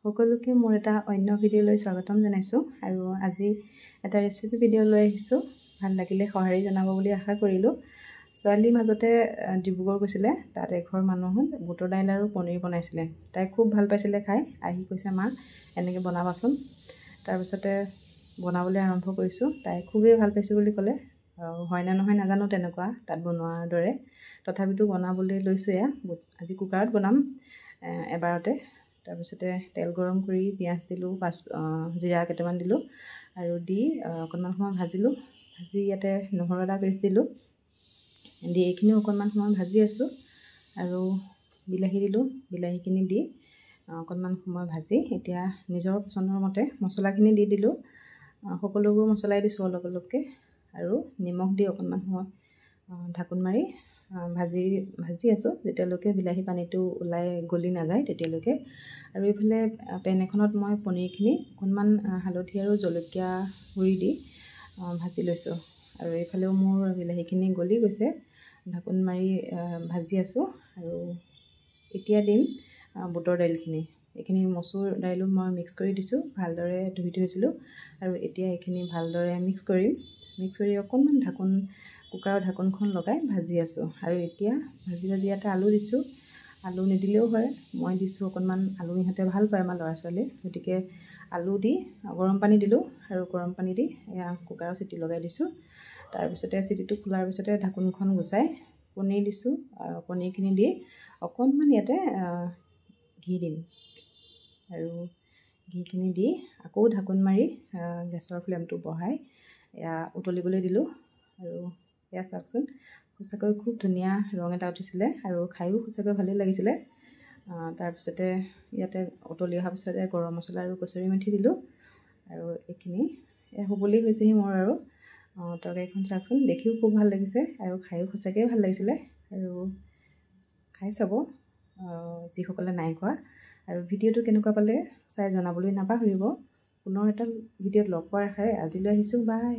সকলোকে মোৰ এটা অন্য ভিডিঅ'লৈ স্বাগতম জনাইছোঁ আৰু আজি এটা ৰেচিপি ভিডিঅ' লৈ আহিছোঁ। ভাল লাগিলে সঁহাৰি জনাব বুলি আশা কৰিলোঁ। ছোৱালী মাজতে ডিব্ৰুগড় গৈছিলে, তাত এঘৰ মানুহত বুটৰ দাইল আৰু পনীৰ বনাইছিলে। তাই খুব ভাল পাইছিলে খাই, আহি কৈছে মা এনেকৈ বনাবাচোন। তাৰপিছতে বনাবলৈ আৰম্ভ কৰিছোঁ। তাই খুবেই ভাল পাইছোঁ বুলি ক'লে। হয়নে নহয় নাজানো তেনেকুৱা তাত বনোৱাৰ দৰে, তথাপিতো বনাবলৈ লৈছোঁ। আজি কুকাৰত বনাম এবাৰতে। তাৰপিছতে তেল গৰম কৰি পিঁয়াজ দিলোঁ, জিৰা কেইটামান দিলোঁ আৰু দি অকণমান সময় ভাজিলোঁ। ভাজি ইয়াতে নহৰু আদা পেষ্ট দিলোঁ, দি এইখিনিও অকণমান সময় ভাজি আছোঁ আৰু বিলাহী দিলোঁ। বিলাহীখিনি দি অকণমান সময় ভাজি এতিয়া নিজৰ পচন্দৰ মতে মছলাখিনি দি দিলোঁ। সকলোবোৰ মছলাই দিছোঁ অলপ অলপকৈ আৰু নিমখ দি অকণমান সময় ঢাকোন মাৰি ভাজি আছোঁ যেতিয়ালৈকে বিলাহী পানীটো ওলাই গলি নাযায় তেতিয়ালৈকে। আৰু এইফালে পেন এখনত মই পনীৰখিনি অকণমান হালধি আৰু জলকীয়া গুড়ি দি ভাজি লৈছোঁ আৰু এইফালেও মোৰ বিলাহীখিনি গলি গৈছে। ঢাকোন মাৰি ভাজি আছোঁ আৰু এতিয়া দিম বুটৰ দাইলখিনি। এইখিনি মচুৰ দাইলো মই মিক্স কৰি দিছোঁ, ভালদৰে ধুই থৈছিলোঁ আৰু এতিয়া এইখিনি ভালদৰে মিক্স কৰি অকণমান কুকাৰৰ ঢাকোনখন লগাই ভাজি আছোঁ। আৰু এতিয়া ভাজি ইয়াতে আলু দিছোঁ। আলু নিদিলেও হয়, মই দিছোঁ অকণমান। আলু ইহঁতে ভাল পায় আমাৰ ল'ৰা ছোৱালী, গতিকে আলু দি গৰম পানী দিলোঁ আৰু গৰম পানী দি কুকাৰৰ চিটি লগাই দিছোঁ। তাৰপিছতে চিটিটো খোলাৰ পিছতে ঢাকোনখন গুচাই পনীৰ দিছোঁ আৰু পনীৰখিনি দি অকণমান ইয়াতে ঘি দিম আৰু ঘিখিনি দি আকৌ ঢাকোন মাৰি গেছৰ ফ্লেমটো বঢ়াই উতলিবলৈ দিলোঁ। আৰু চাওকচোন, সঁচাকৈ খুব ধুনীয়া ৰং এটা উঠিছিলে আৰু খায়ো সঁচাকৈ ভালেই লাগিছিলে। তাৰপিছতে ইয়াতে উতলি অহাৰ পিছতে গৰম মছলা আৰু কচুৰি মেথি দিলোঁ আৰু এইখিনি হ'বলেই হৈছেহি মোৰ। আৰু তৰকাৰীখন চাওকচোন, দেখিও খুব ভাল লাগিছে আৰু খায়ো সঁচাকৈ ভাল লাগিছিলে। আৰু খাই চাব যিসকলে নাই খোৱা। আৰু ভিডিঅ'টো কেনেকুৱা পালে চাই জনাবলৈ নাপাহৰিব। পুনৰ এটা ভিডিঅ'ত লগ পোৱাৰ আশাৰে আজিলৈ আহিছোঁ। বাই।